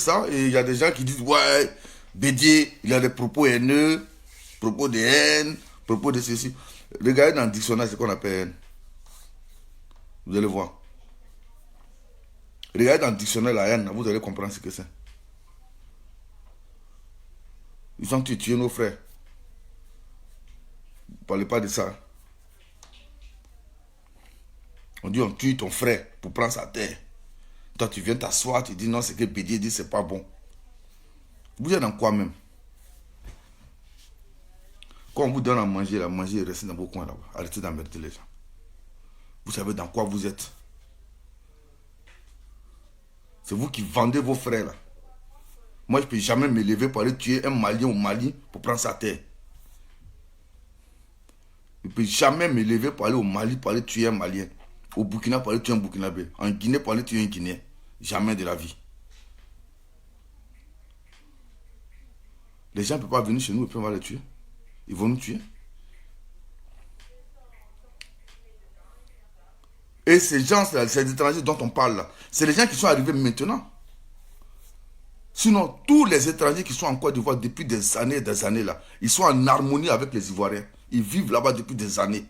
ça et il y a des gens qui disent ouais, Bédier, il a des propos haineux, propos de haine, propos de ceci. Regardez dans le dictionnaire ce qu'on appelle haine. Vous allez voir. Regardez dans le dictionnaire la haine, vous allez comprendre ce que c'est. Ils ont tué nos frères. Ne parlez pas de ça. On dit on tue ton frère pour prendre sa terre. Toi tu viens t'asseoir, tu dis non, ce que Bédier dit, c'est pas bon. Vous êtes dans quoi même? Quand on vous donne à manger, la manger restez dans vos coins là-bas. Arrêtez d'emmerder les gens. Vous savez dans quoi vous êtes. C'est vous qui vendez vos frères là. Moi je ne peux jamais me lever pour aller tuer un Malien au Mali pour prendre sa terre. Je ne peux jamais me lever pour aller au Mali pour aller tuer un Malien. Au Burkina pour aller tuer un Burkinabé. En Guinée pour aller tuer un Guinéen. Jamais de la vie. Les gens ne peuvent pas venir chez nous et puis on va les tuer. Ils vont nous tuer. Et ces gens-là, ces étrangers dont on parle là, c'est les gens qui sont arrivés maintenant. Sinon, tous les étrangers qui sont en Côte d'Ivoire depuis des années là, ils sont en harmonie avec les Ivoiriens. Ils vivent là-bas depuis des années.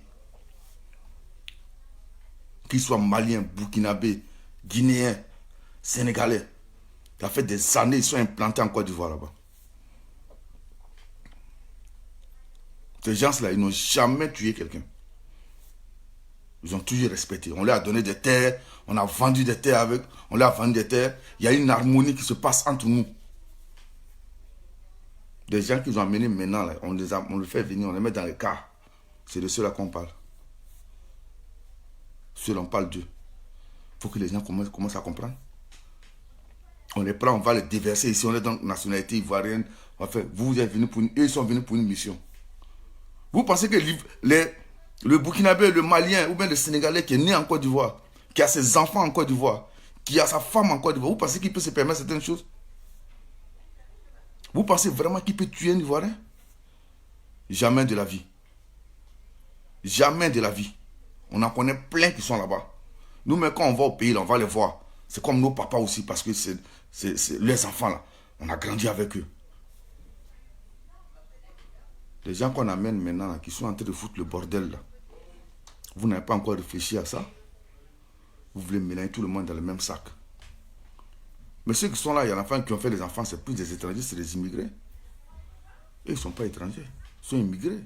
Qu'ils soient maliens, burkinabés, guinéens, sénégalais. Ça fait des années qu'ils sont implantés en Côte d'Ivoire là-bas. Ces gens-là, ils n'ont jamais tué quelqu'un. Ils ont toujours respecté. On leur a donné des terres, on a vendu des terres avec, on leur a vendu des terres. Il y a une harmonie qui se passe entre nous. Des gens qu'ils ont amenés maintenant, là, on les fait venir, on les met dans les cars. C'est de ceux-là qu'on parle. Ceux-là, on parle d'eux. Il faut que les gens commencent à comprendre. On les prend, on va les déverser ici, on est dans la nationalité ivoirienne. Enfin, vous êtes venus pour eux, ils sont venus pour une mission. Vous pensez que le Burkinabé, le Malien ou bien le Sénégalais qui est né en Côte d'Ivoire, qui a ses enfants en Côte d'Ivoire, qui a sa femme en Côte d'Ivoire, vous pensez qu'il peut se permettre certaines choses? Vous pensez vraiment qu'il peut tuer un Ivoirien? Jamais de la vie. Jamais de la vie. On en connaît plein qui sont là-bas. Nous, mais quand on va au pays, là, on va les voir. C'est comme nos papas aussi, parce que c'est leurs enfants là. On a grandi avec eux. Les gens qu'on amène maintenant, là, qui sont en train de foutre le bordel là, vous n'avez pas encore réfléchi à ça. Vous voulez mélanger tout le monde dans le même sac. Mais ceux qui sont là, il y en a qui ont fait des enfants, c'est plus des étrangers, c'est des immigrés. Et ils ne sont pas étrangers, ils sont immigrés.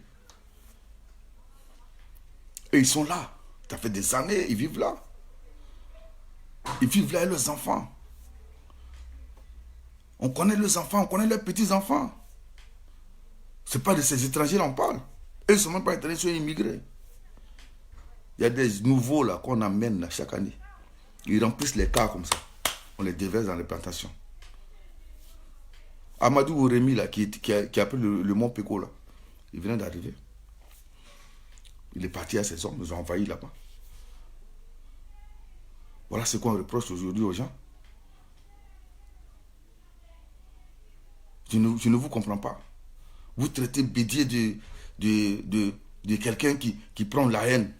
Et ils sont là. Ça fait des années, ils vivent là. Ils vivent là avec leurs enfants. On connaît leurs enfants, on connaît leurs petits-enfants. Ce n'est pas de ces étrangers-là on parle. Eux, ils ne sont même pas étrangers, ils sont immigrés. Il y a des nouveaux là qu'on amène là, chaque année. Ils remplissent les cars comme ça. On les déverse dans les plantations. Amadou Ouremi là, qui a pris le mont Péco là, il venait d'arriver. Il est parti à ses hommes, ils ont envahi là-bas. Voilà ce qu'on reproche aujourd'hui aux gens. Je ne vous comprends pas. Vous traitez Bédier de quelqu'un qui prend la haine.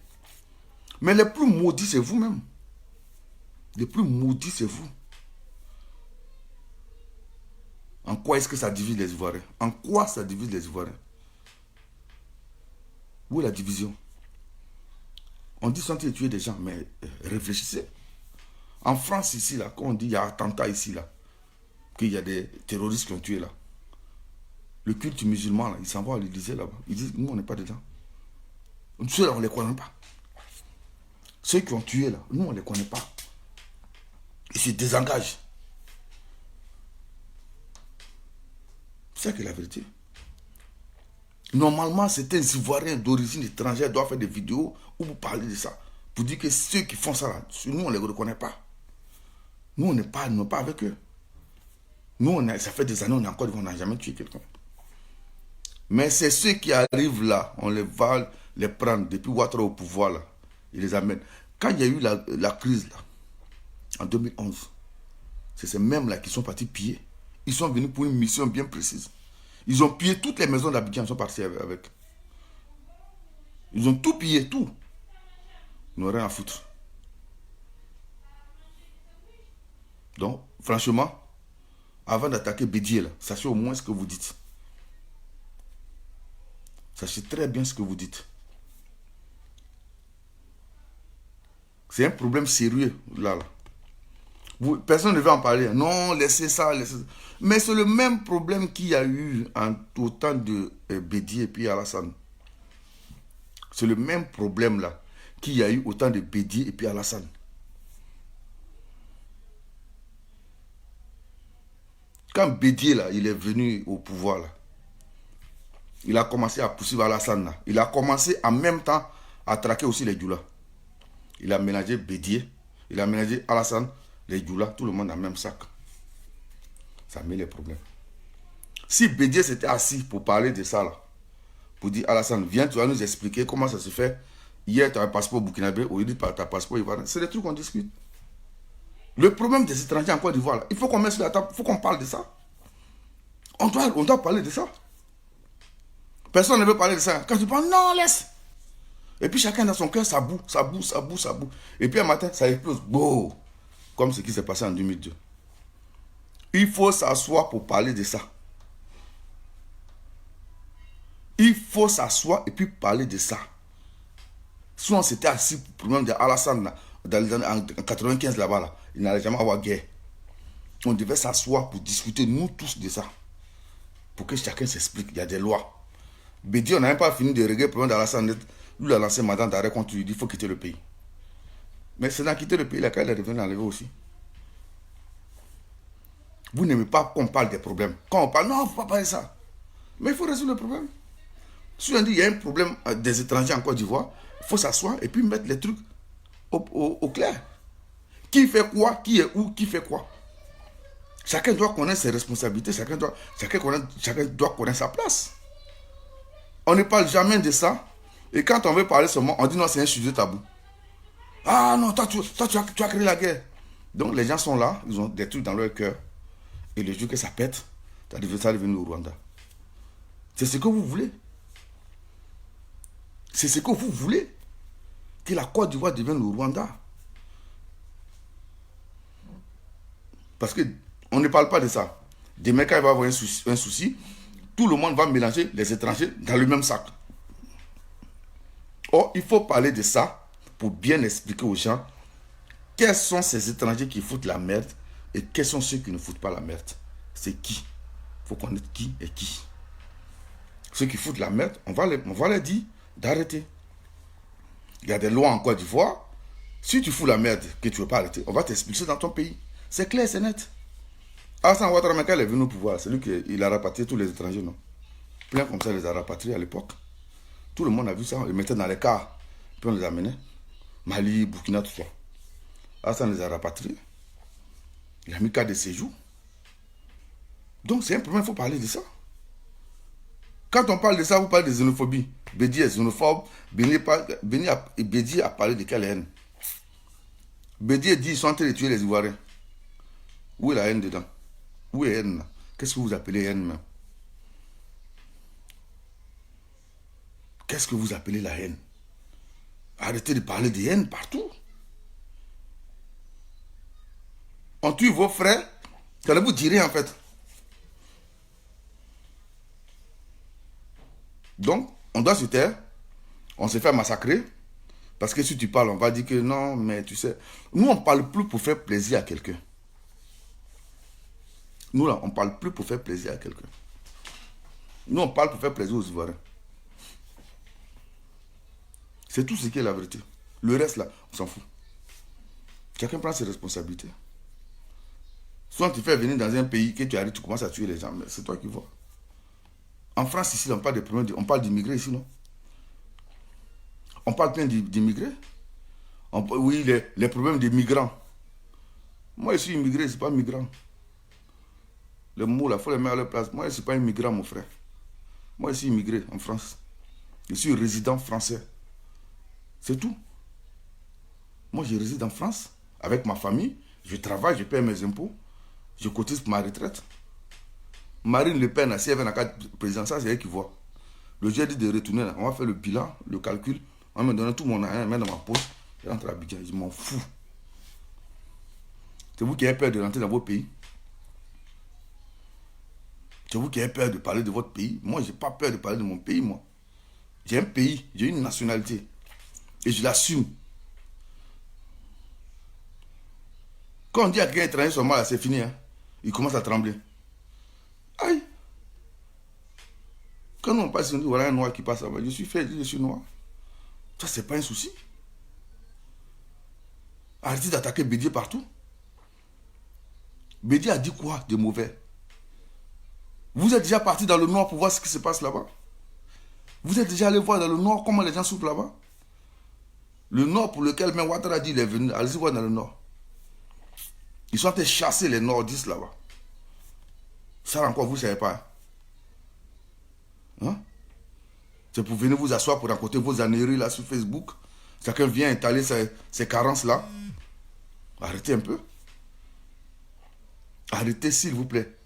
Mais les plus maudits, c'est vous-même. Les plus maudits, c'est vous. En quoi est-ce que ça divise les Ivoiriens? En quoi ça divise les Ivoiriens? Où est la division? On dit sans tuer des gens, mais réfléchissez. En France, ici, là, quand on dit qu'il y a attentat ici, là, qu'il y a des terroristes qui ont tué là, le culte musulman, là, il s'en va à l'Élysée là-bas. Ils disent, nous, on n'est pas dedans. Ceux-là, on ne les connaît pas. Ceux qui ont tué là, nous, on ne les connaît pas. Ils se désengagent. C'est ça qui est la vérité. Normalement, certains Ivoiriens d'origine étrangère doivent faire des vidéos où vous parlez de ça. Pour dire que ceux qui font ça, là, nous, on ne les reconnaît pas. Nous, on n'est pas avec eux. Nous, ça fait des années, on est encore, on n'a jamais tué quelqu'un. Mais c'est ceux qui arrivent là, on les va les prendre depuis Ouattara au pouvoir là. Ils les amènent. Quand il y a eu la crise là, en 2011, c'est ces mêmes là qui sont partis piller. Ils sont venus pour une mission bien précise. Ils ont pillé toutes les maisons d'Abidjan, ils sont partis avec. Ils ont tout pillé, tout. Ils n'ont rien à foutre. Donc, franchement, avant d'attaquer Bédié, là, sachez au moins ce que vous dites. Sachez très bien ce que vous dites. C'est un problème sérieux, là. Personne ne veut en parler. Non, laissez ça, laissez ça. Mais c'est le même problème qu'il y a eu au temps de Bédié et puis Alassane. C'est le même problème là qu'il y a eu au temps de Bédié et puis Alassane. Quand Bédié là, il est venu au pouvoir là, il a commencé à poursuivre Alassane là. Il a commencé en même temps à traquer aussi les Djoula. Il a mélangé Bédié, il a mélangé Alassane, les Djoula, tout le monde dans le même sac. Ça met les problèmes. Si Bédié s'était assis pour parler de ça là, pour dire Alassane, viens, tu vas nous expliquer comment ça se fait. Hier, tu as un passeport burkinabé, aujourd'hui, tu as un passeport ivoirien. C'est des trucs qu'on discute. Le problème des étrangers en Côte d'Ivoire, il faut qu'on mette sur la table, il faut qu'on parle de ça. On doit parler de ça. Personne ne veut parler de ça. Quand tu parles, non, laisse. Et puis chacun dans son cœur, ça boue, ça boue, ça boue, ça boue. Et puis un matin, ça explose. Boum. Comme ce qui s'est passé en 2002. Il faut s'asseoir pour parler de ça. Il faut s'asseoir et puis parler de ça. Si on s'était assis pour le problème de Alassane en 95 là-bas, là, il n'allait jamais avoir guerre. On devait s'asseoir pour discuter, nous tous, de ça. Pour que chacun s'explique. Il y a des lois. Bédié, on n'a même pas fini de régler le problème d'Alassane. Lui, il a lancé mandat d'arrêt contre lui. Il dit qu'il faut quitter le pays. Mais c'est dans quitter le pays, là, quand il est revenu enlever aussi. Vous n'aimez pas qu'on parle des problèmes. Quand on parle, non, il ne faut pas parler de ça. Mais il faut résoudre le problème. Si on dit qu'il y a un problème des étrangers en Côte d'Ivoire, il faut s'asseoir et puis mettre les trucs au clair. Qui fait quoi, qui est où, qui fait quoi. Chacun doit connaître ses responsabilités, chacun doit connaître sa place. On ne parle jamais de ça. Et quand on veut parler seulement, on dit non, c'est un sujet tabou. Ah non, toi, tu as créé la guerre. Donc les gens sont là, ils ont des trucs dans leur cœur. Et le jour que ça pète, ça devient au Rwanda. C'est ce que vous voulez. C'est ce que vous voulez. Que la Côte d'Ivoire devienne le Rwanda. Parce qu'on ne parle pas de ça. Demain, quand il va y avoir un souci, tout le monde va mélanger les étrangers dans le même sac. Or, il faut parler de ça pour bien expliquer aux gens quels sont ces étrangers qui foutent la merde et quels sont ceux qui ne foutent pas la merde. C'est qui? Il faut connaître qui est qui. Ceux qui foutent la merde, on va leur dire d'arrêter. Il y a des lois en Côte d'Ivoire. Si tu fous la merde que tu ne veux pas arrêter, on va t'expulser dans ton pays. C'est clair, c'est net. Alassane Ouattara, quand il est venu au pouvoir, c'est lui qui a rapatrié tous les étrangers, non? Plein comme ça, il les a rapatriés à l'époque. Tout le monde a vu ça, ils mettaient dans les cars, puis on les amenait. Mali, Burkina, tout ça. Alassane les a rapatriés. Il a mis cas de séjour. Donc c'est un problème, il faut parler de ça. Quand on parle de ça, vous parlez de xénophobie. Bédié est xénophobe. Bédié a parlé de quelle haine? Bédié dit qu'ils sont en train de tuer les Ivoiriens. Où est la haine dedans? Où est la haine? Qu'est-ce que vous appelez haine même? Qu'est-ce que vous appelez la haine? Arrêtez de parler de haine partout. On tue vos frères, ça ne vous dit rien en fait. Donc, on doit se taire. On se fait massacrer. Parce que si tu parles, on va dire que non, mais tu sais. Nous, on ne parle plus pour faire plaisir à quelqu'un. Nous, là, on ne parle plus pour faire plaisir à quelqu'un. Nous, on parle pour faire plaisir aux Ivoiriens. C'est tout ce qui est la vérité. Le reste, là, on s'en fout. Chacun prend ses responsabilités. Soit tu fais venir dans un pays, que tu arrives, tu commences à tuer les gens, mais c'est toi qui vois. En France, ici, on parle de problèmes, on parle d'immigrés ici, non? On parle plein d'immigrés. Oui, les problèmes des migrants. Moi, je suis immigré, je ne suis pas migrant. Le mot, là, il faut les mettre à leur place. Moi, je ne suis pas immigrant, mon frère. Moi, je suis immigré en France. Je suis résident français. C'est tout. Moi, je réside en France avec ma famille. Je travaille, je paie mes impôts. Je cotise pour ma retraite. Marine Le Pen, si elle vient dans la carte présidentielle, c'est elle qui voit. Le jour dit de retourner, là, on va faire le bilan, le calcul. On va me donner tout mon argent, mettre dans ma poche. Je rentre à Abidjan, je m'en fous. C'est vous qui avez peur de rentrer dans vos pays. C'est vous qui avez peur de parler de votre pays. Moi, je n'ai pas peur de parler de mon pays, moi. J'ai un pays, j'ai une nationalité. Et je l'assume. Quand on dit à quelqu'un étranger seulement, là, c'est fini. Hein. Il commence à trembler. Aïe. Quand on passe, on dit, voilà un noir qui passe là-bas. Je suis fait, je suis noir. Ça, c'est pas un souci. Arrêtez d'attaquer Bédié partout. Bédié a dit quoi de mauvais? Vous êtes déjà parti dans le nord pour voir ce qui se passe là-bas. Vous êtes déjà allé voir dans le nord comment les gens souffrent là-bas. Le nord pour lequel même Ouattara dit il est venu. Allez-y voir dans le nord. Ils sont allés chasser les nordistes là-bas. Ça encore, vous ne savez pas. Hein? C'est pour venir vous asseoir pour raconter vos âneries là sur Facebook. Chacun vient étaler ses carences là. Arrêtez un peu. Arrêtez s'il vous plaît.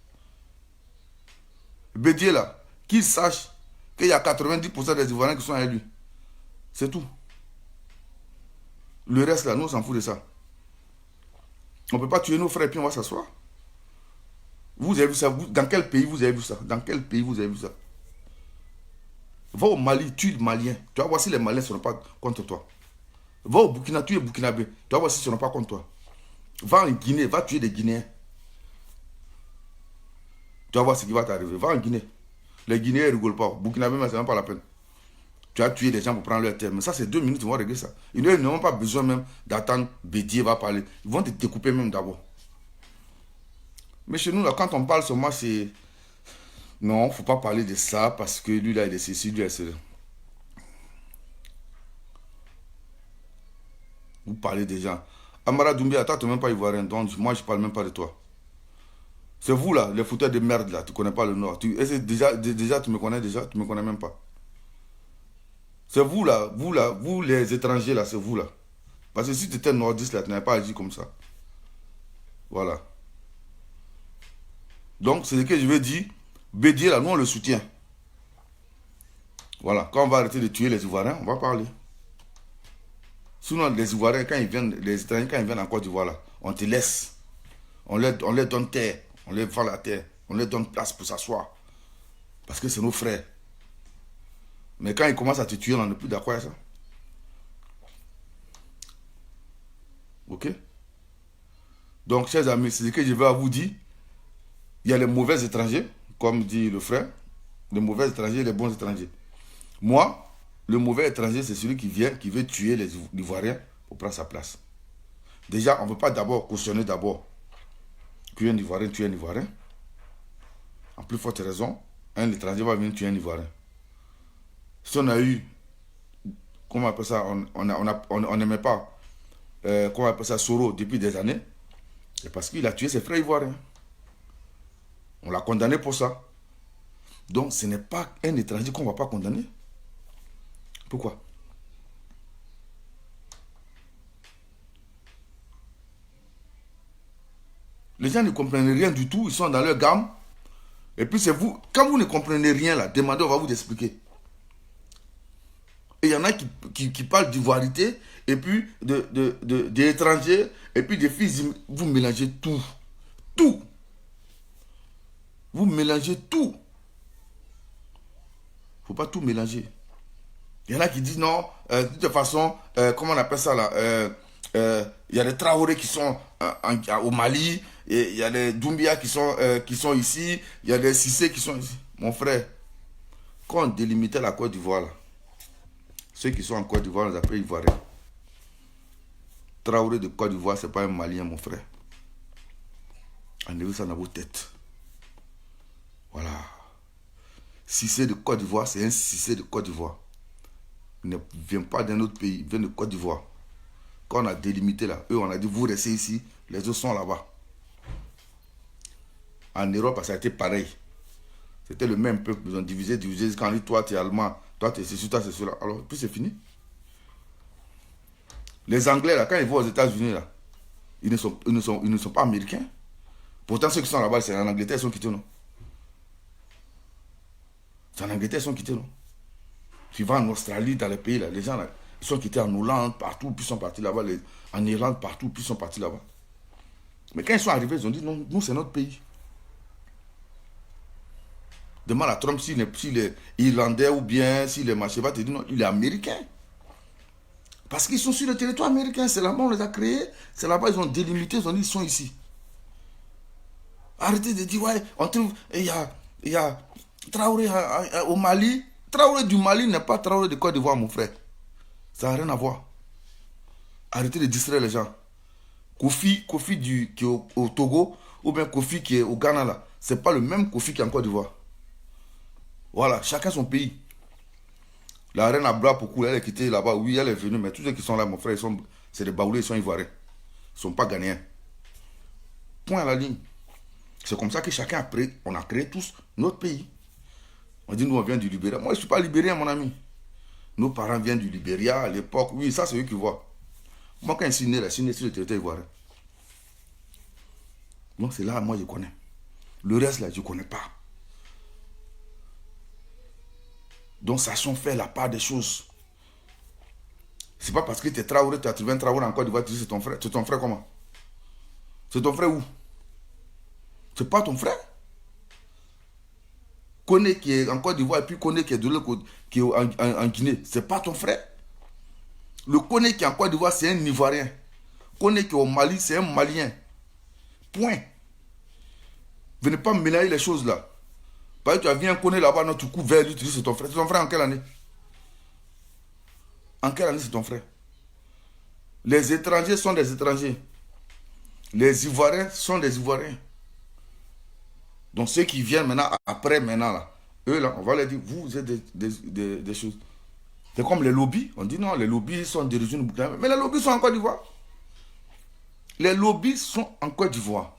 Bédié là, qu'il sache qu'il y a 90% des Ivoiriens qui sont avec lui. C'est tout. Le reste là, nous on s'en fout de ça. On ne peut pas tuer nos frères et puis on va s'asseoir. Vous avez vu ça? Dans quel pays vous avez vu ça? Dans quel pays vous avez vu ça? Va au Mali, tue les Maliens. Tu vas voir si les Maliens ne seront pas contre toi. Va au Burkina, tue les Burkinabés. Tu vas voir s'ils ne seront pas contre toi. Va en Guinée, va tuer des Guinéens. Tu vas voir ce qui va t'arriver. Va en Guinée. Les Guinéens ne rigolent pas. Burkinabé, mais ce n'est même pas la peine. Tu as tué des gens pour prendre leur terre. Mais ça, c'est 2 minutes, ils vont régler ça. Ils n'ont pas besoin même d'attendre Bédié va parler. Ils vont te découper même d'abord. Mais chez nous, là, quand on parle seulement, c'est... Non, il ne faut pas parler de ça parce que lui, là, il est ceci, lui, il est cela. Vous parlez des gens. Amara Doumbia, toi, tu n'es même pas ivoirien, donc moi, je ne parle même pas de toi. C'est vous, là, les fouteurs de merde, là, tu ne connais pas le Nord. Déjà, tu me connais déjà, tu ne me connais même pas. C'est vous, là, vous, les étrangers, là, c'est vous, là. Parce que si tu étais nordiste, là, tu n'avais pas agi comme ça. Voilà. Donc, c'est ce que je veux dire. Bédié, là, nous, on le soutient. Voilà. Quand on va arrêter de tuer les Ivoiriens, on va parler. Sinon, les Ivoiriens, quand ils viennent, les étrangers, quand ils viennent en Côte d'Ivoire, là, on te laisse. On leur donne terre. On leur vend la terre. On leur donne place pour s'asseoir. Parce que c'est nos frères. Mais quand ils commencent à te tuer, on n'est plus d'accord avec ça. Ok? Donc, chers amis, c'est ce que je vais à vous dire. Il y a les mauvais étrangers, comme dit le frère. Les mauvais étrangers et les bons étrangers. Moi, le mauvais étranger, c'est celui qui vient, qui veut tuer les Ivoiriens pour prendre sa place. Déjà, on ne veut pas d'abord cautionner d'abord qu'un Ivoirien tue un Ivoirien. En plus forte raison, un étranger va venir tuer un Ivoirien. Si on a eu, comment on appelle ça, on n'aimait pas, comment on appelle ça, Soro depuis des années, c'est parce qu'il a tué ses frères ivoiriens. On l'a condamné pour ça. Donc ce n'est pas un étranger qu'on ne va pas condamner. Pourquoi? Les gens ne comprennent rien du tout, ils sont dans leur gamme. Et puis c'est vous, quand vous ne comprenez rien là, demandez, on va vous expliquer. Et il y en a qui parlent d'ivoirité, et puis d'étrangers, et puis des filles, vous mélangez tout. Tout. Vous mélangez tout. Il ne faut pas tout mélanger. Il y en a qui disent non, de toute façon, comment on appelle ça là, il y a des Traoré qui sont au Mali, et il y a des Doumbia qui sont ici, il y a des Cissé qui sont ici. Mon frère, quand on délimitait la Côte d'Ivoire là, ceux qui sont en Côte d'Ivoire, on les appelle Ivoiriens. Traoré de Côte d'Ivoire, ce n'est pas un Malien, mon frère. Enlevez ça dans vos têtes. Voilà. Cissé de Côte d'Ivoire, c'est un Cissé de Côte d'Ivoire. Il ne vient pas d'un autre pays, il vient de Côte d'Ivoire. Quand on a délimité là, eux, on a dit vous restez ici, les autres sont là-bas. En Europe, ça a été pareil. C'était le même peuple, ils ont divisé. Quand on dit toi, tu es allemand, toi, tu es ceci, toi, c'est cela. Alors, puis c'est fini. Les Anglais, là, quand ils vont aux États-Unis, là, ils ne sont pas américains. Pourtant, ceux qui sont là-bas, c'est en Angleterre, ils sont quittés, non? C'est en Angleterre, ils sont quittés, non? Tu vas en Australie, dans les pays, là, les gens, là, ils sont quittés en Hollande, partout, puis ils sont partis là-bas. En Irlande, partout, puis ils sont partis là-bas. Mais quand ils sont arrivés, ils ont dit, non, nous, c'est notre pays. Demande à Trump s'il est irlandais ou bien s'il est machin. Il va te dire non, il est américain. Parce qu'ils sont sur le territoire américain. C'est là-bas, on les a créés. C'est là-bas, ils ont délimité, ils ont dit, ils sont ici. Arrêtez de dire, ouais, on trouve, il y a Traoré au Mali. Traoré du Mali n'est pas Traoré de Côte d'Ivoire, mon frère. Ça n'a rien à voir. Arrêtez de distraire les gens. Kofi qui est au Togo, ou bien Kofi qui est au Ghana, là. C'est pas le même Kofi qui est en Côte d'Ivoire. Voilà, chacun son pays. La reine Abra, beaucoup, elle est quittée là-bas. Oui, elle est venue, mais tous ceux qui sont là, mon frère, c'est des Baoulés, ils sont Ivoiriens. Ils ne sont pas Ghanéens. Point à la ligne. C'est comme ça que chacun on a créé tous notre pays. On dit, nous, on vient du Libéria. Moi, je ne suis pas libérien, mon ami. Nos parents viennent du Libéria à l'époque. Oui, ça, c'est eux qui voient. Moi, quand je suis né, sur le territoire ivoirien. Donc, c'est là, moi, je connais. Le reste, là, je ne connais pas. Donc, sachons faire la part des choses. C'est pas parce que tu es Traoré, tu as trouvé un Traoré en Côte d'Ivoire, tu dis c'est ton frère. C'est ton frère comment? C'est ton frère où? C'est pas ton frère? Koné qui est en Côte d'Ivoire et puis Koné qui est de l'autre côté, qui est en Guinée, c'est pas ton frère? Le Koné qui est en Côte d'Ivoire, c'est un Ivoirien. Koné qui est au Mali, c'est un Malien. Point. Venez pas mélanger les choses là. Parce que tu as vu un Koné là-bas, notre coup vers lui, tu dis c'est ton frère. C'est ton frère en quelle année? En quelle année c'est ton frère? Les étrangers sont des étrangers. Les Ivoiriens sont des Ivoiriens. Donc ceux qui viennent maintenant, après maintenant, là, eux là, on va leur dire, vous êtes des choses. C'est comme les lobbies. On dit non, les lobbies sont d'origine burkinabé. Mais les lobbies sont en Côte d'Ivoire. Les lobbies sont en Côte d'Ivoire.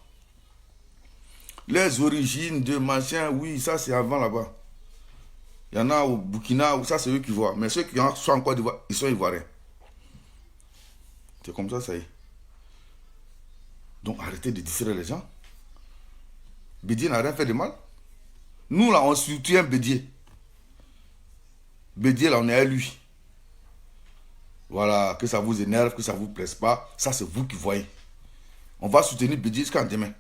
Les origines de machin, oui, ça c'est avant là-bas. Il y en a au Burkina, ça c'est eux qui voient. Mais ceux qui sont en Côte d'Ivoire, ils sont ivoiriens. C'est comme ça y est. Donc arrêtez de distraire les gens. Bédier n'a rien fait de mal. Nous là, on soutient Bédier. Bédier là, on est à lui. Voilà, que ça vous énerve, que ça vous plaise pas, ça c'est vous qui voyez. On va soutenir Bédier jusqu'à demain.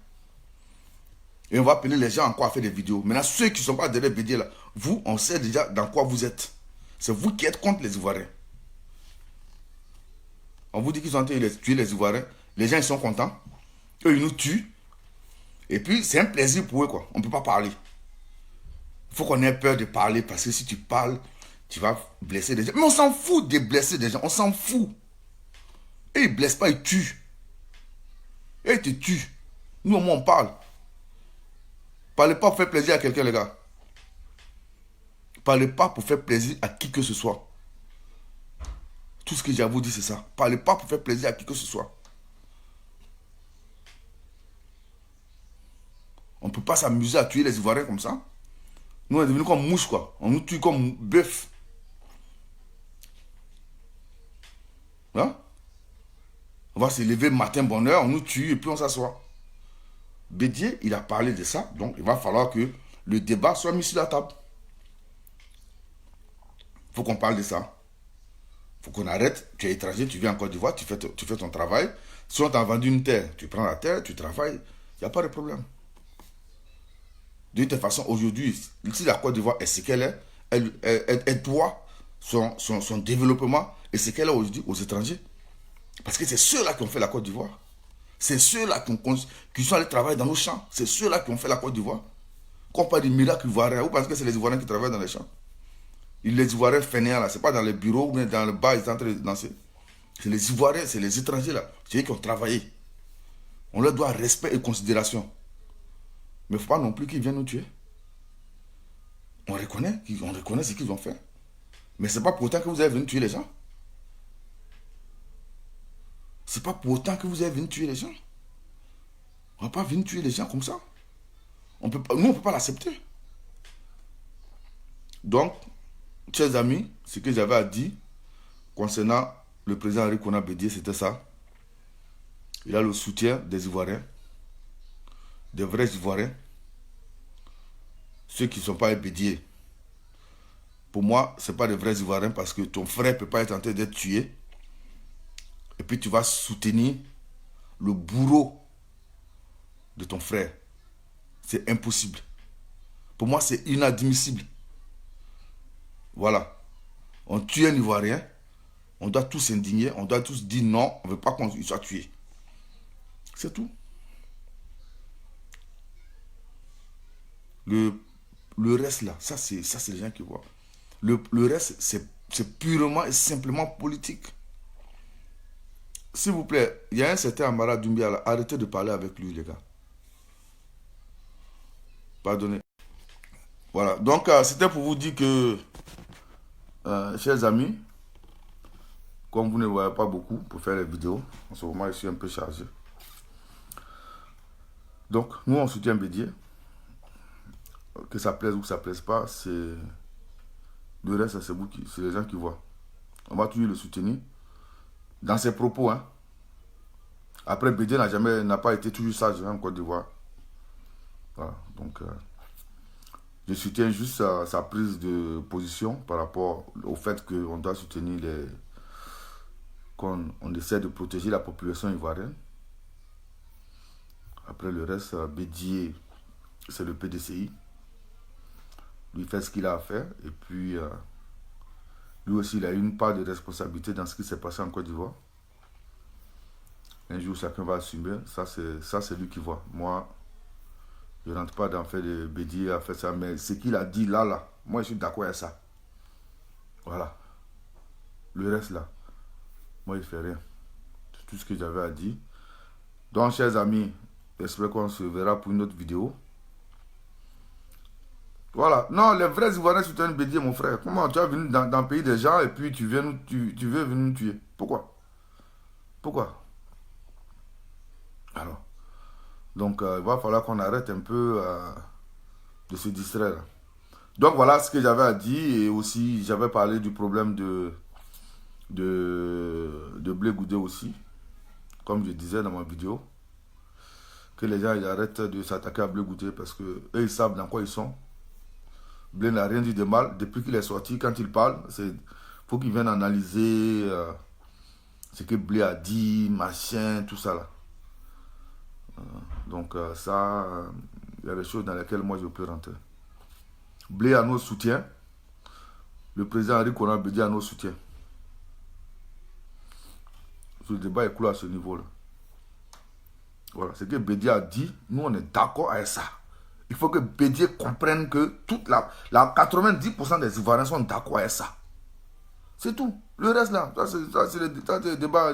Et on va appeler les gens encore à faire des vidéos. Maintenant, ceux qui ne sont pas derrière Bédier là, vous, on sait déjà dans quoi vous êtes. C'est vous qui êtes contre les Ivoiriens. On vous dit qu'ils ont tué les Ivoiriens. Les gens, ils sont contents. Eux, ils nous tuent. Et puis, c'est un plaisir pour eux, quoi. On ne peut pas parler. Il faut qu'on ait peur de parler parce que si tu parles, tu vas blesser des gens. Mais on s'en fout de blesser des gens. On s'en fout. Et ils ne blessent pas, ils tuent. Et ils te tuent. Nous, au moins, on parle. Parlez pas pour faire plaisir à quelqu'un, les gars. Parlez pas pour faire plaisir à qui que ce soit. Tout ce que j'ai à vous dire, c'est ça. Parlez pas pour faire plaisir à qui que ce soit. On ne peut pas s'amuser à tuer les Ivoiriens comme ça. Nous, on est devenus comme mouches, quoi. On nous tue comme bœuf. Hein? On va se lever matin, bonne heure, on nous tue et puis on s'assoit. Bédier, il a parlé de ça, donc il va falloir que le débat soit mis sur la table. Il faut qu'on parle de ça. Il faut qu'on arrête. Tu es étranger, tu viens en Côte d'Ivoire, tu fais ton travail. Si on t'a vendu une terre, tu prends la terre, tu travailles, il n'y a pas de problème. De toute façon, aujourd'hui, si la Côte d'Ivoire est ce qu'elle est, elle doit son développement et ce qu'elle est aujourd'hui aux étrangers. Parce que c'est ceux-là qui ont fait la Côte d'Ivoire. C'est ceux-là qui sont allés travailler dans nos champs. C'est ceux-là qui ont fait la Côte d'Ivoire. Quand on parle du miracle ivoirien, vous pensez que c'est les Ivoiriens qui travaillent dans les champs? Les Ivoiriens fainéants, là, c'est pas dans les bureaux ou bien dans le bar, ils sont en train de danser. C'est les Ivoiriens, c'est les étrangers, là. C'est eux qui ont travaillé. On leur doit respect et considération. Mais il ne faut pas non plus qu'ils viennent nous tuer. On reconnaît ce qu'ils ont fait. Mais ce n'est pas pour autant que vous avez venu tuer les gens. C'est pas pour autant que vous avez venu tuer les gens. On ne va pas venir tuer les gens comme ça. Nous, on ne peut pas l'accepter. Donc, chers amis, ce que j'avais à dire concernant le président Henri Konan Bédié, c'était ça. Il a le soutien des Ivoiriens, des vrais Ivoiriens, ceux qui ne sont pas Bédié. Pour moi, ce n'est pas des vrais Ivoiriens parce que ton frère ne peut pas être en train d'être tué. Et puis tu vas soutenir le bourreau de ton frère. C'est impossible. Pour moi, c'est inadmissible. Voilà. On tue un Ivoirien. On doit tous s'indigner. On doit tous dire non. On ne veut pas qu'il soit tué. C'est tout. Le reste là, ça c'est les gens qui voient. Le reste, c'est purement et simplement politique. S'il vous plaît, il y a un certain Amara Doumbia là. Arrêtez de parler avec lui, les gars. Pardonnez. Voilà. Donc, c'était pour vous dire que, chers amis, comme vous ne voyez pas beaucoup pour faire les vidéos, en ce moment, je suis un peu chargé. Donc, nous, on soutient Bédié. Que ça plaise ou que ça plaise pas, c'est le reste, c'est vous qui, c'est les gens qui voient. On va toujours le soutenir dans ses propos. Hein. Après, Bédié n'a pas été toujours sage en Côte d'Ivoire. Voilà. Donc, je soutiens juste sa prise de position par rapport au fait qu'on doit soutenir qu'on essaie de protéger la population ivoirienne. Après le reste, Bédié, c'est le PDCI. Lui fait ce qu'il a à faire. Et puis, lui aussi, il a une part de responsabilité dans ce qui s'est passé en Côte d'Ivoire. Un jour, chacun va assumer. Ça, c'est lui qui voit. Moi, je ne rentre pas dans le fait de Bédié à faire ça. Mais ce qu'il a dit là, moi, je suis d'accord avec ça. Voilà. Le reste, là, moi, il ne fait rien. C'est tout ce que j'avais à dire. Donc, chers amis, j'espère qu'on se verra pour une autre vidéo. Voilà. Non, les vrais Ivoiriens soutiennent Bédié, mon frère. Comment tu vas venir dans le pays des gens et puis tu veux venir nous tuer? Pourquoi? Pourquoi? Alors. Donc, il va falloir qu'on arrête un peu de se distraire. Donc, voilà ce que j'avais à dire. Et aussi, j'avais parlé du problème de Blé Goudé aussi. Comme je disais dans ma vidéo. Que les gens ils arrêtent de s'attaquer à Blé Goudé parce qu'eux, ils savent dans quoi ils sont. Blé n'a rien dit de mal. Depuis qu'il est sorti, quand il parle, il faut qu'il vienne analyser ce que Blé a dit, machin, tout ça là. Donc ça, il y a des choses dans lesquelles moi je peux rentrer. Blé a nos soutiens. Le président Henri Konan Bédié a nos soutiens. Le débat est clos à ce niveau-là. Voilà, ce que Bédié a dit, nous on est d'accord avec ça. Il faut que Bédié comprenne que toute la 90% des Ivoiriens sont d'accord avec ça. C'est tout. Le reste là, ça c'est le débat.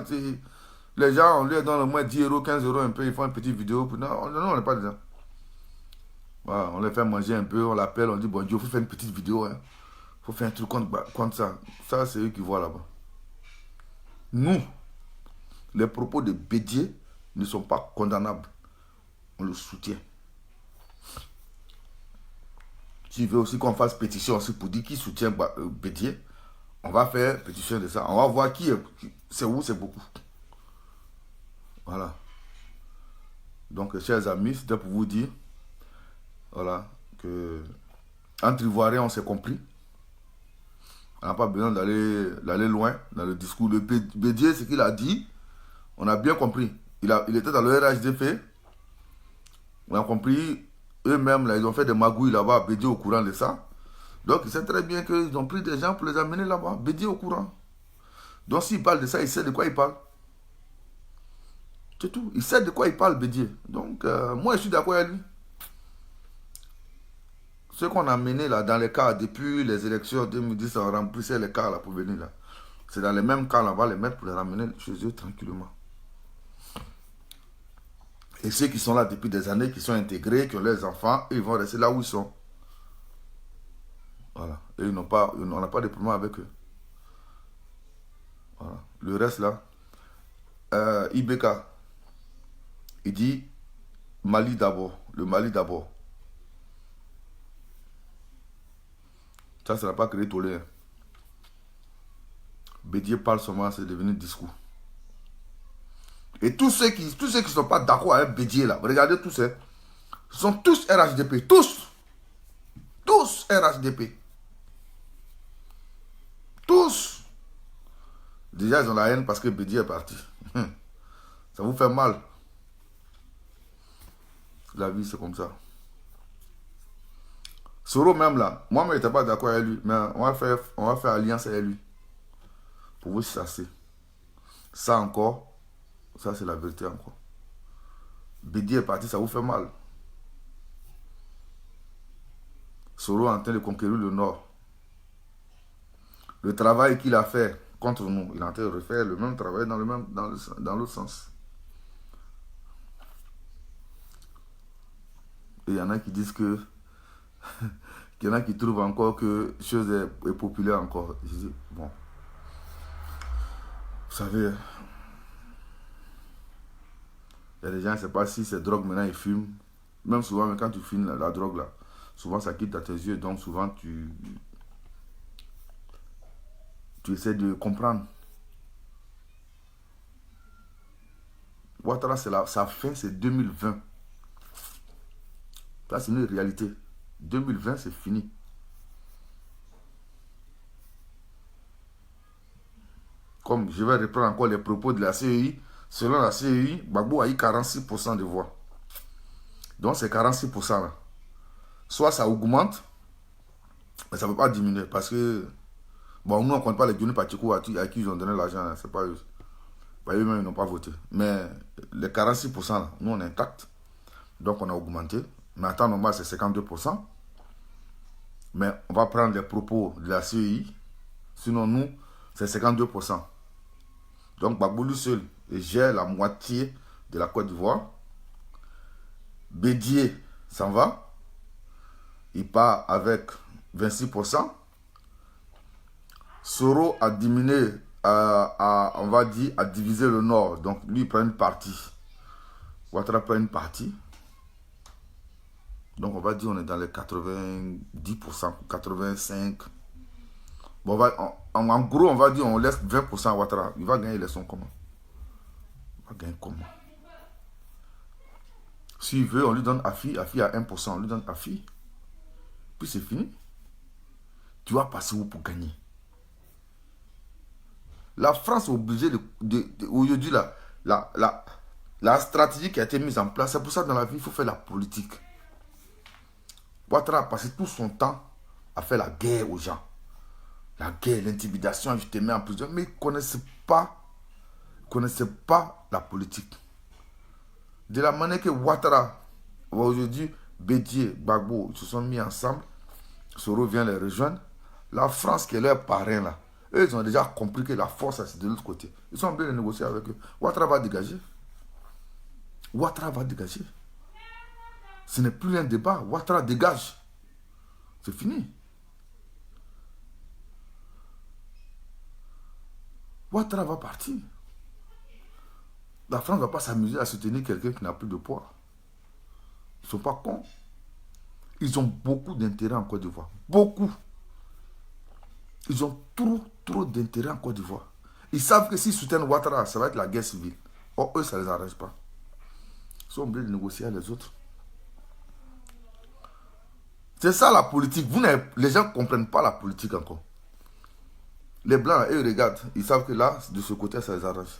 Les gens, on lui donne au moins 10 euros, 15 euros un peu, ils font une petite vidéo. Non, on n'est pas dedans. Voilà, on les fait manger un peu, on l'appelle, on dit bon Dieu, il faut faire une petite vidéo. Il faut faire un truc contre ça. Ça, c'est eux qui voient là-bas. Nous, les propos de Bédié ne sont pas condamnables. On le soutient. S'il veut aussi qu'on fasse pétition aussi pour dire qui soutient Bédié, on va faire pétition de ça. On va voir qui est. C'est où, c'est beaucoup. Voilà. Donc, chers amis, c'était pour vous dire, voilà, que entre Ivoiriens, on s'est compris. On n'a pas besoin d'aller loin dans le discours. Le Bédié, ce qu'il a dit, on a bien compris. Il était dans le RHDP. On a compris. Eux-mêmes, là, ils ont fait des magouilles là-bas, Bédié au courant de ça. Donc, il sait très bien qu'ils ont pris des gens pour les amener là-bas. Bédié au courant. Donc, s'il parle de ça, il sait de quoi il parle. C'est tout. Il sait de quoi il parle, Bédié. Donc, moi, je suis d'accord avec lui. Ce qu'on a mené là, dans les cas, depuis les élections 2010, on remplissait les cas là pour venir là. C'est dans les mêmes cas, là, on va les mettre pour les ramener chez eux tranquillement. Et ceux qui sont là depuis des années, qui sont intégrés, qui ont leurs enfants, ils vont rester là où ils sont. Voilà. Et on n'a pas de problème avec eux. Voilà. Le reste là, IBK, il dit Mali d'abord. Le Mali d'abord. Ça n'a pas créé tollé. Bédié parle seulement, c'est devenu discours. Et tous ceux qui ne sont pas d'accord avec Bédié là, regardez tous, ce sont tous RHDP. Tous. Tous RHDP. Tous. Déjà, ils ont la haine parce que Bédié est parti. Ça vous fait mal. La vie, c'est comme ça. Soro même là, moi, je n'étais pas d'accord avec lui, mais on va faire alliance avec lui pour vous chasser. Ça encore, ça c'est la vérité encore. Bédi est parti, ça vous fait mal. Soro est en train de conquérir le Nord. Le travail qu'il a fait contre nous, il est en train de refaire le même travail dans l'autre sens. Et il y en a qui disent que il y en a qui trouvent encore que chose est populaire encore. Je dis, bon, vous savez, il y a des gens, je ne sais pas si c'est drogue maintenant, ils fument. Même souvent, quand tu fumes la drogue là, souvent ça quitte dans tes yeux, donc souvent tu essaies de comprendre. Ouattara, sa fin, c'est 2020. Ça, c'est une réalité. 2020, c'est fini. Comme je vais reprendre encore les propos de la CEI, selon la CEI, Gbagbo a eu 46% de voix. Donc, ces 46% là, soit ça augmente, mais ça ne peut pas diminuer parce que, bon, nous, on ne compte pas les Johnny Pacheco à qui ils ont donné l'argent, c'est pas eux. Eux-mêmes, ils n'ont pas voté. Mais les 46%, là, nous, on est intact. Donc, on a augmenté. Mais en temps normal, c'est 52%. Mais on va prendre les propos de la CEI. Sinon, nous, c'est 52%. Donc, Gbagbo lui seul gère la moitié de la Côte d'Ivoire. Bédié s'en va. Il part avec 26%. Soro a diminué, on va dire, a divisé le Nord. Donc, lui, il prend une partie. Ouattara prend une partie. Donc, on va dire, on est dans les 90%, 85%. Bon, en gros, on va dire, on laisse 20% à Ouattara. Il va gagner l'élection comment? Il va gagner comment? S'il veut, on lui donne Afi. Afi à 1%. On lui donne Afi. Puis c'est fini. Tu vas passer où pour gagner? La France est obligée aujourd'hui, la stratégie qui a été mise en place, c'est pour ça que dans la vie, il faut faire la politique. Ouattara a passé tout son temps à faire la guerre aux gens. La guerre, l'intimidation, je te mets en prison. Mais ils ne connaissaient pas la politique. De la manière que Ouattara, aujourd'hui, Bédié, Gbagbo, ils se sont mis ensemble, Soro vient les rejoindre. La France qui est leur parrain là, eux, ils ont déjà compris que la force c'est de l'autre côté. Ils sont bien négocier avec eux. Ouattara va dégager. Ouattara va dégager. Ce n'est plus un débat. Ouattara dégage. C'est fini. Ouattara va partir. La France ne va pas s'amuser à soutenir quelqu'un qui n'a plus de poids. Ils ne sont pas cons. Ils ont beaucoup d'intérêt en Côte d'Ivoire. Beaucoup. Ils ont trop d'intérêt en Côte d'Ivoire. Ils savent que s'ils soutiennent Ouattara, ça va être la guerre civile. Or, eux, ça ne les arrête pas. Ils sont obligés de négocier avec les autres. C'est ça la politique. Les gens ne comprennent pas la politique encore. Les Blancs, eux, regardent. Ils savent que là, de ce côté, ça les arrange.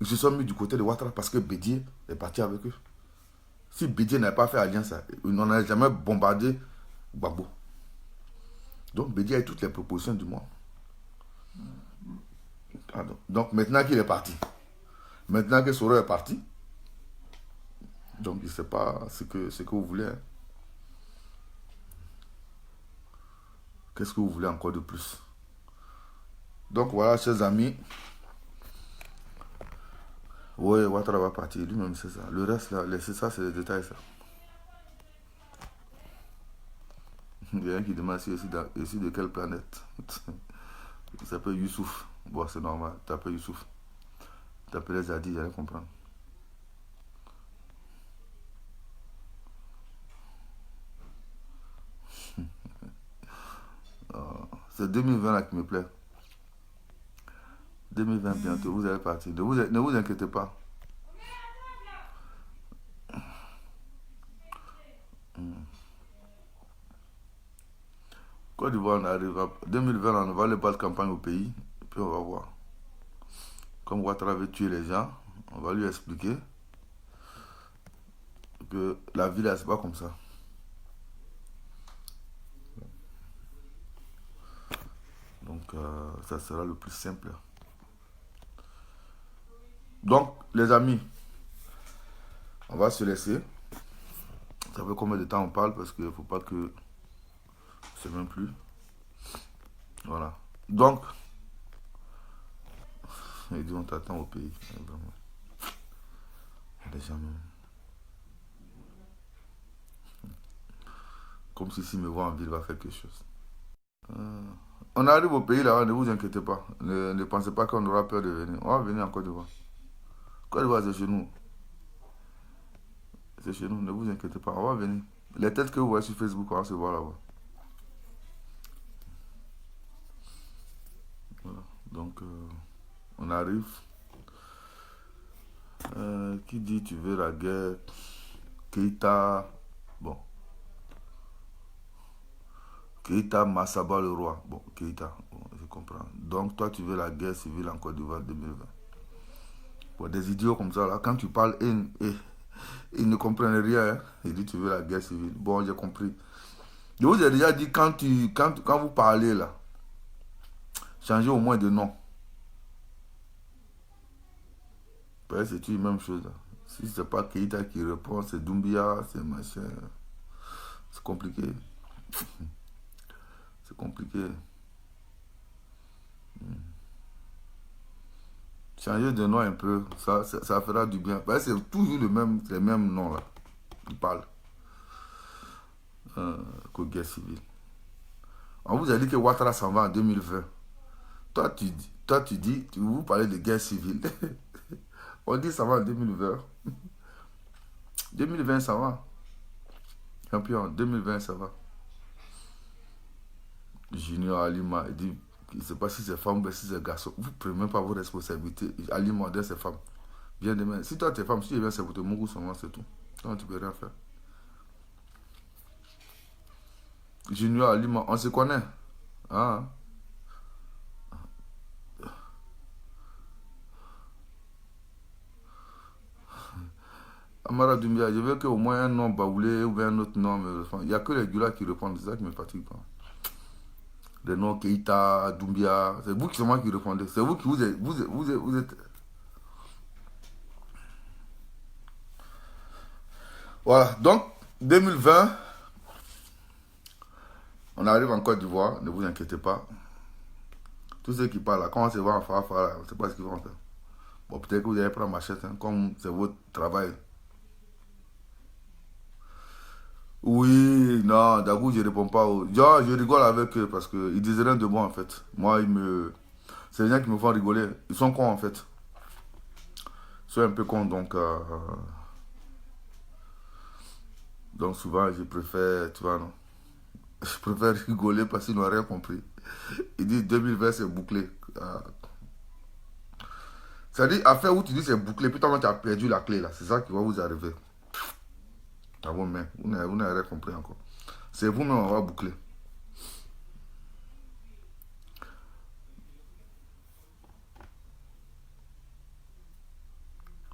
Ils se sont mis du côté de Ouattara parce que Bédié est parti avec eux. Si Bédié n'avait pas fait alliance, ils n'en auraient jamais bombardé Gbagbo. Donc Bédié a eu toutes les propositions du monde. Pardon. Donc maintenant qu'il est parti, maintenant que Soro est parti, donc il ne sait pas ce que vous voulez. Hein. Qu'est-ce que vous voulez encore de plus? Donc voilà, chers amis. Oui, Ouattara va partir, lui-même c'est ça. Le reste, là, laissez ça, c'est les détails, ça. Il y a un qui demande ici de quelle planète. Il s'appelle Youssouf. Bon, c'est normal, t'appelles Youssouf. T'appelles Zadi, j'allais comprendre. C'est 2020 là qui me plaît. 2020 bientôt, vous allez partir. Ne vous inquiétez pas. Côte d'Ivoire, on arrive à 2020, on va aller battre campagne au pays, et puis on va voir. Comme Ouattara veut tuer les gens, on va lui expliquer que la vie là, c'est pas comme ça. ça sera le plus simple. Donc, les amis, on va se laisser. Ça fait combien de temps on parle? Parce qu'il ne faut pas que... Je ne sais même plus. Voilà. Donc, il dit on t'attend au pays. Vraiment. Les gens même. Comme si s'il me voit en ville, il va faire quelque chose. On arrive au pays là, ne vous inquiétez pas. Ne pensez pas qu'on aura peur de venir. On va venir en Côte d'Ivoire. Côte d'Ivoire, c'est chez nous. C'est chez nous, ne vous inquiétez pas. On va venir. Les têtes que vous voyez sur Facebook, on va se voir là-bas. Voilà. Donc, on arrive. Qui dit tu veux la guerre? Keïta. Bon. Keïta Massaba le roi. Bon, Keïta, bon, je comprends. Donc, toi, tu veux la guerre civile en Côte d'Ivoire 2020. Bon, des idiots comme ça, là, quand tu parles, ils ne comprennent rien. Hein. Ils disent tu veux la guerre civile. Bon, j'ai compris. Je vous ai déjà dit, quand vous parlez, là, changez au moins de nom. C'est une même chose. Là. Si ce n'est pas Keïta qui répond, c'est Doumbia, c'est machin. C'est compliqué. C'est compliqué. Changer de nom un peu, ça fera du bien. C'est toujours les mêmes noms là. Ils parlent. Que guerre civile. On vous a dit que Ouattara s'en va en 2020. Toi, tu dis, vous parlez de guerre civile. On dit ça va en 2020. 2020, ça va. Champion, 2020, ça va. Junior Alima, il dit, je ne sais pas si c'est femme ou si c'est garçon. Vous ne prenez même pas vos responsabilités. Alima, c'est femme. Viens demain. Si toi, tu es femme, si tu viens, c'est pour te mourir seulement, c'est tout. Donc, tu ne peux rien faire. Junior Alima, on se connaît. Hein? Amara Doumbia, je veux qu'au moins un nom Baoulé ou un autre nom me réponde. Il n'y a que les gars qui répondent, c'est ça qui me fatigue. Les noms Keïta, Doumbia, c'est vous seulement qui répondez. C'est vous qui vous êtes... Voilà, donc 2020, on arrive en Côte d'Ivoire, ne vous inquiétez pas. Tous ceux qui parlent là, quand on se voit en Fara, on ne sait pas ce qu'ils vont faire. Bon, peut-être que vous allez prendre machette, hein, comme c'est votre travail. Oui, non, d'abord je ne réponds pas. Genre, je rigole avec eux parce qu'ils disent rien de moi en fait. Moi, c'est les gens qui me font rigoler. Ils sont cons en fait. Ils sont un peu cons, donc souvent je préfère, tu vois, non. Je préfère rigoler parce qu'ils n'ont rien compris. Ils disent 2020 c'est bouclé. C'est-à-dire, affaire où tu dis c'est bouclé, puis toi tu as perdu la clé là. C'est ça qui va vous arriver. À vos mains. Vous n'avez rien compris encore. C'est vous-même, on va boucler.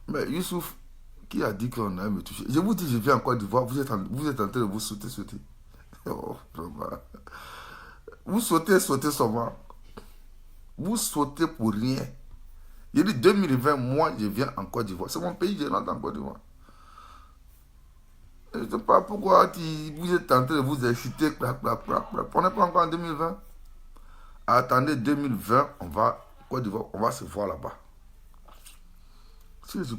Mais Youssouf, qui a dit qu'on allait me toucher? Je vous dis, je viens en Côte d'Ivoire, vous êtes en train de vous sauter. Oh, vous sautez seulement. Vous sautez pour rien. J'ai dit 2020, moi je viens en Côte d'Ivoire. C'est mon pays, je rentre en Côte d'Ivoire. Je ne sais pas pourquoi vous êtes en train de vous exciter. On n'est pas encore en 2020. Attendez 2020, Côte d'Ivoire, on va se voir là-bas. Si je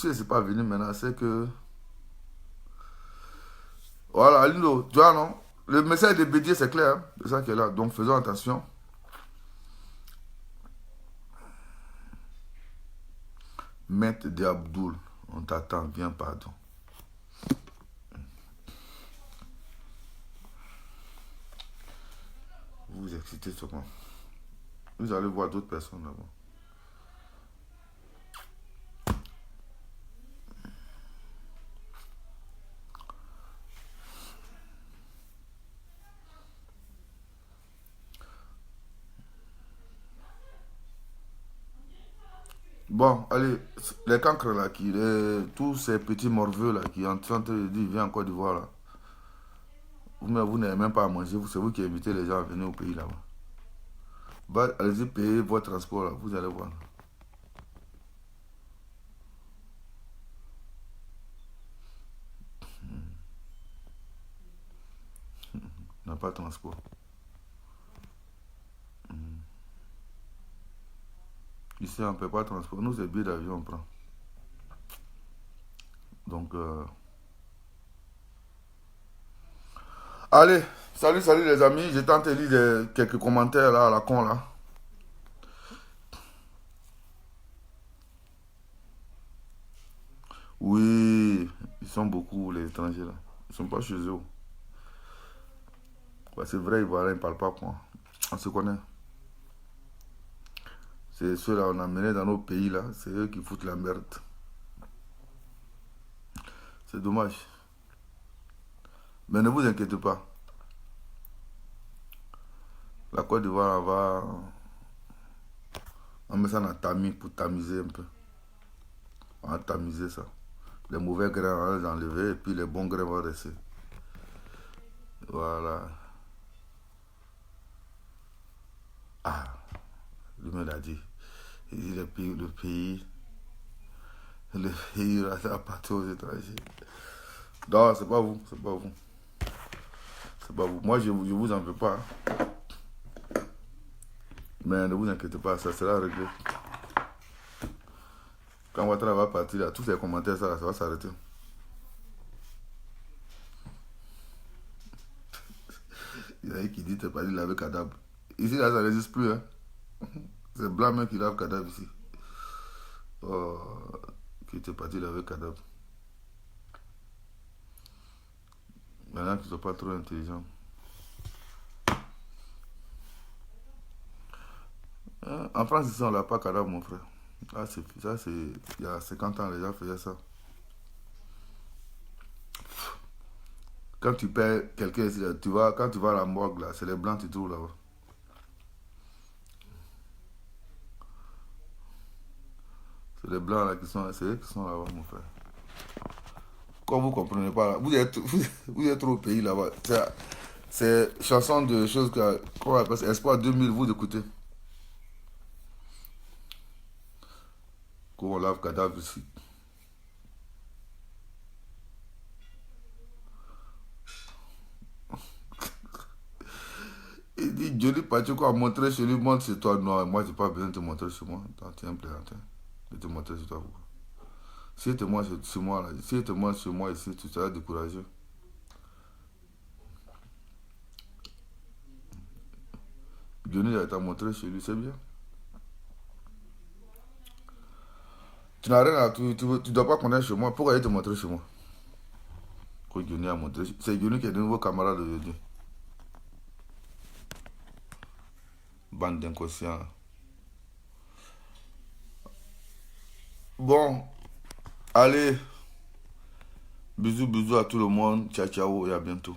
ne suis pas venu maintenant, c'est que... Voilà, Lindo, tu vois, non? Le message de Bédier, c'est clair. Hein? C'est ça qui est là. Donc, faisons attention. Maître Abdoul, on t'attend, viens, pardon. Vous vous excitez sûrement. Vous allez voir d'autres personnes là-bas. Bon, allez, les cancres là, tous ces petits morveux là qui sont en train de dire viens en Côte d'Ivoire là. Vous n'avez même pas à manger, c'est vous qui invitez les gens à venir au pays là-bas. Allez-y payer votre transport, là, vous allez voir. On n'a pas de transport. Ici, on ne peut pas transport. Nous, c'est billet d'avion, on prend. Donc, allez, salut, salut les amis. J'ai tenté de lire quelques commentaires là, à la con là. Oui, ils sont beaucoup, les étrangers là. Ils sont pas chez eux. Ouais, c'est vrai, ils ne parlent pas quoi. On se connaît. C'est ceux-là qu'on a menés dans nos pays là. C'est eux qui foutent la merde. C'est dommage. Mais ne vous inquiétez pas. La Côte d'Ivoire va. On met ça dans tamis pour tamiser un peu. On va tamiser ça. Les mauvais grains, on va les enlever et puis les bons grains vont rester. Voilà. Ah, lui-même l'a dit. Il dit le pays appartient aux étrangers. Non, c'est pas vous, c'est pas vous. C'est pas vous. Moi, je vous en veux pas. Mais ne vous inquiétez pas, ça sera réglé. Quand Ouattara va partir, là, tous ces commentaires, ça va s'arrêter. Il y a qui dit que tu pas dit laver cadavre. Ici, là, ça n'existe plus. Hein. C'est blanc même qui lave cadavre ici. Oh, qui était parti laver cadavre. Maintenant qu'ils ne sont pas trop intelligents. En France, ici, on ne lave pas cadavre, mon frère. Ah, ça, c'est. Il y a 50 ans, les gens faisaient ça. Quand tu perds quelqu'un ici, tu vois, quand tu vas à la morgue, là, c'est les blancs que tu trouves là-bas. C'est les blancs là qui sont, c'est eux qui sont là-bas, mon frère. Comme vous ne comprenez pas, là, vous êtes trop au pays là-bas. C'est chanson de choses qu'on appelle ça, Espoir 2000, vous écoutez. Qu'on lave cadavre ici. Il dit Johnny Pacheco a montré chez lui, montre chez toi. Non, moi j'ai pas besoin de te montrer chez moi. Attends, tiens, plaisantin. De te montrer chez toi. Si tu te montres chez moi, là, si tu te montres chez moi ici, tu seras découragé. Johnny a été montré chez lui, c'est bien. Tu n'as rien à. Tu dois pas connaître chez moi. Pourquoi il te montrer chez moi? Que Johnny a montré. C'est Johnny qui est de nouveau camarade aujourd'hui. Bande d'inconscients. Bon, allez. Bisous, bisous à tout le monde. Ciao, ciao et à bientôt.